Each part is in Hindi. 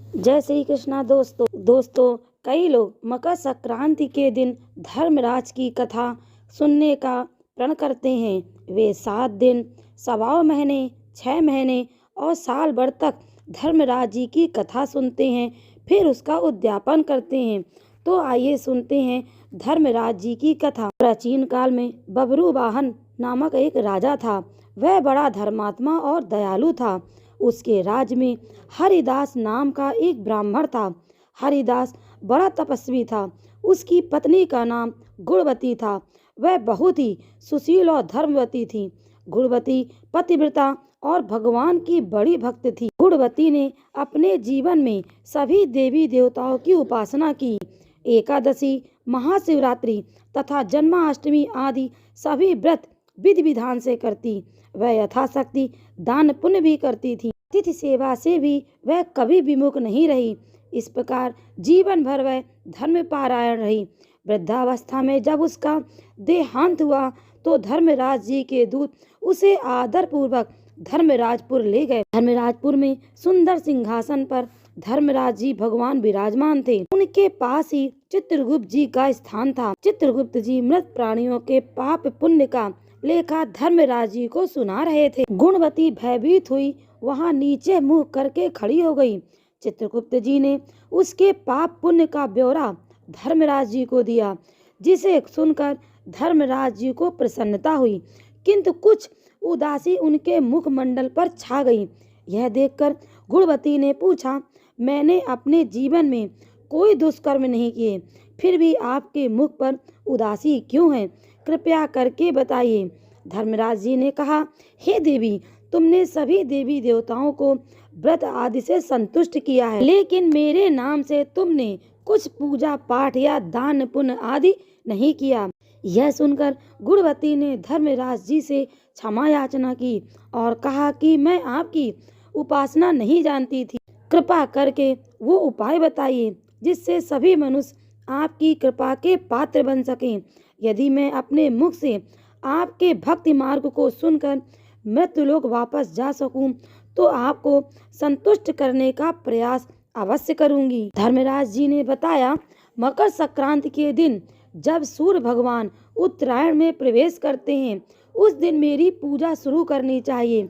जय श्री कृष्णा। दोस्तों कई लोग मकर संक्रांति के दिन धर्मराज की कथा सुनने का प्रण करते हैं। वे 7 दिन, 1.25 महीने, 6 महीने और साल भर तक धर्मराज जी की कथा सुनते हैं, फिर उसका उद्यापन करते हैं। तो आइए सुनते हैं धर्मराज जी की कथा। प्राचीन काल में बभरूवाहन नामक एक राजा था। वह बड़ा धर्मात्मा और दयालु था। उसके राज्य में हरिदास नाम का एक ब्राह्मण था। हरिदास बड़ा तपस्वी था। उसकी पत्नी का नाम गुणवती था। वह बहुत ही सुशील और धर्मवती थी। गुणवती पतिव्रता और भगवान की बड़ी भक्त थी। गुणवती ने अपने जीवन में सभी देवी देवताओं की उपासना की। एकादशी, महाशिवरात्रि तथा जन्माष्टमी आदि सभी व्रत विधि विधान से करती। वह यथाशक्ति दान पुण्य भी करती थी। अतिथि सेवा से भी वह कभी विमुख नहीं रही। इस प्रकार जीवन भर वह धर्म पारायण रही। वृद्धावस्था में जब उसका देहांत हुआ तो धर्मराज जी के दूत उसे आदर पूर्वक धर्मराजपुर ले गए। धर्मराजपुर में सुंदर सिंहासन पर धर्मराज जी भगवान विराजमान थे। उनके पास ही चित्रगुप्त जी का स्थान था। चित्रगुप्त जी मृत प्राणियों के पाप पुण्य का लेखा धर्मराज जी को सुना रहे थे। गुणवती भयभीत हुई वहां नीचे मुंह करके खड़ी हो गई। चित्रगुप्त जी ने उसके पाप पुण्य का ब्यौरा धर्मराज जी को दिया, जिसे सुनकर धर्मराज जी को प्रसन्नता हुई, किंतु कुछ उदासी उनके मुखमंडल पर छा गई। यह देखकर गुणवती ने पूछा, मैंने अपने जीवन में कोई दुष्कर्म नहीं किए, फिर भी आपके मुख पर उदासी क्यों है? कृपया करके बताइए। धर्मराज जी ने कहा, हे देवी, तुमने सभी देवी देवताओं को व्रत आदि से संतुष्ट किया है, लेकिन मेरे नाम से तुमने कुछ पूजा पाठ या दान पुण्य आदि नहीं किया। यह सुनकर गुणवती ने धर्मराज जी से क्षमा याचना की और कहा कि मैं आपकी उपासना नहीं जानती थी। कृपा करके वो उपाय बताइए जिससे सभी मनुष्य आपकी कृपा के पात्र बन सकें। यदि मैं अपने मुख से आपके भक्ति मार्ग को सुनकर मृत्युलोक वापस जा सकूं, तो आपको संतुष्ट करने का प्रयास अवश्य करूंगी। धर्मराज जी ने बताया, मकर संक्रांति के दिन जब सूर्य भगवान उत्तरायण में प्रवेश करते हैं, उस दिन मेरी पूजा शुरू करनी चाहिए।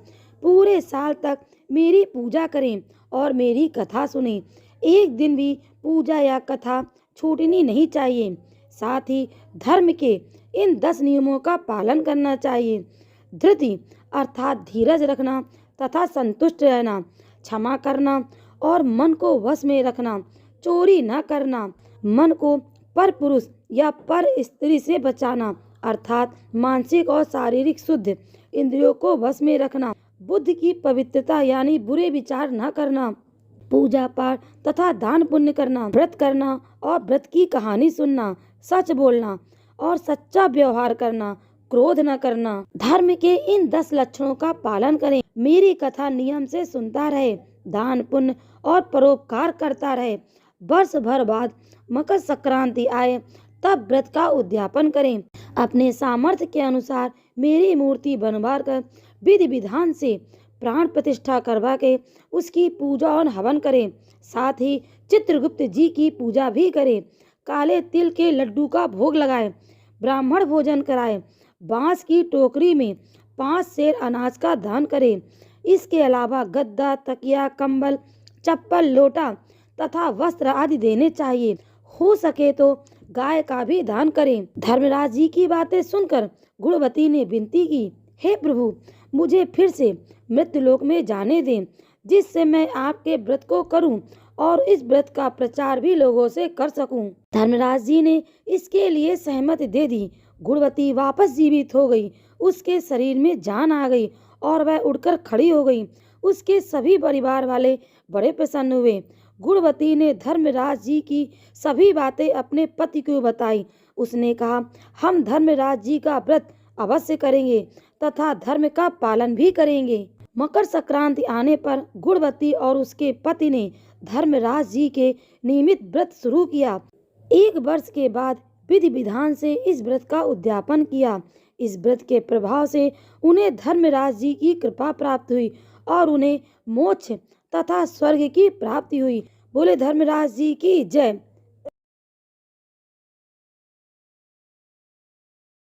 पूरे साल तक मेरी पूजा करें और मेरी कथा सुनें। एक दिन भी पूजा या कथा छूटनी नहीं चाहिए। साथ ही धर्म के इन 10 नियमों का पालन करना चाहिए। धृति अर्थात धीरज रखना तथा संतुष्ट रहना, क्षमा करना और मन को वश में रखना, चोरी न करना, मन को पर पुरुष या पर स्त्री से बचाना अर्थात मानसिक और शारीरिक शुद्ध, इंद्रियों को वश में रखना, बुद्धि की पवित्रता यानी बुरे विचार न करना, पूजा पाठ तथा दान पुण्य करना, व्रत करना और व्रत की कहानी सुनना, सच बोलना और सच्चा व्यवहार करना, क्रोध न करना। धर्म के इन 10 लक्षणों का पालन करें। मेरी कथा नियम से सुनता रहे, दान पुण्य और परोपकार करता रहे। वर्ष भर बाद मकर संक्रांति आए तब व्रत का उद्यापन करें। अपने सामर्थ्य के अनुसार मेरी मूर्ति बनवा कर विधि विधान से प्राण प्रतिष्ठा करवा के उसकी पूजा और हवन करें। साथ ही चित्रगुप्त जी की पूजा भी करें। काले तिल के लड्डू का भोग लगाएं, ब्राह्मण भोजन कराएं, बांस की टोकरी में 5 सेर अनाज का दान करें। इसके अलावा गद्दा, तकिया, कंबल, चप्पल, लोटा तथा वस्त्र आदि देने चाहिए। हो सके तो गाय का भी दान करें। धर्मराज जी की बातें सुनकर गुणवती ने विनती की, हे प्रभु, मुझे फिर से मृत्युलोक में जाने दें, जिससे मैं आपके व्रत को करूं और इस व्रत का प्रचार भी लोगों से कर सकूं। धर्मराज जी ने इसके लिए सहमति दे दी। गुणवती वापस जीवित हो गई। उसके शरीर में जान आ गई और वह उठकर खड़ी हो गई। उसके सभी परिवार वाले बड़े प्रसन्न हुए। गुणवती ने धर्मराज जी की सभी बातें अपने पति को बताई। उसने कहा, हम धर्मराज जी का व्रत अवश्य करेंगे तथा धर्म का पालन भी करेंगे। मकर संक्रांति आने पर गुणवती और उसके पति ने धर्मराज जी के नियमित व्रत शुरू किया। 1 वर्ष के बाद विधि विधान से इस व्रत का उद्यापन किया। इस व्रत के प्रभाव से उन्हें धर्मराज जी की कृपा प्राप्त हुई और उन्हें मोक्ष तथा स्वर्ग की प्राप्ति हुई। बोले धर्मराज जी की जय।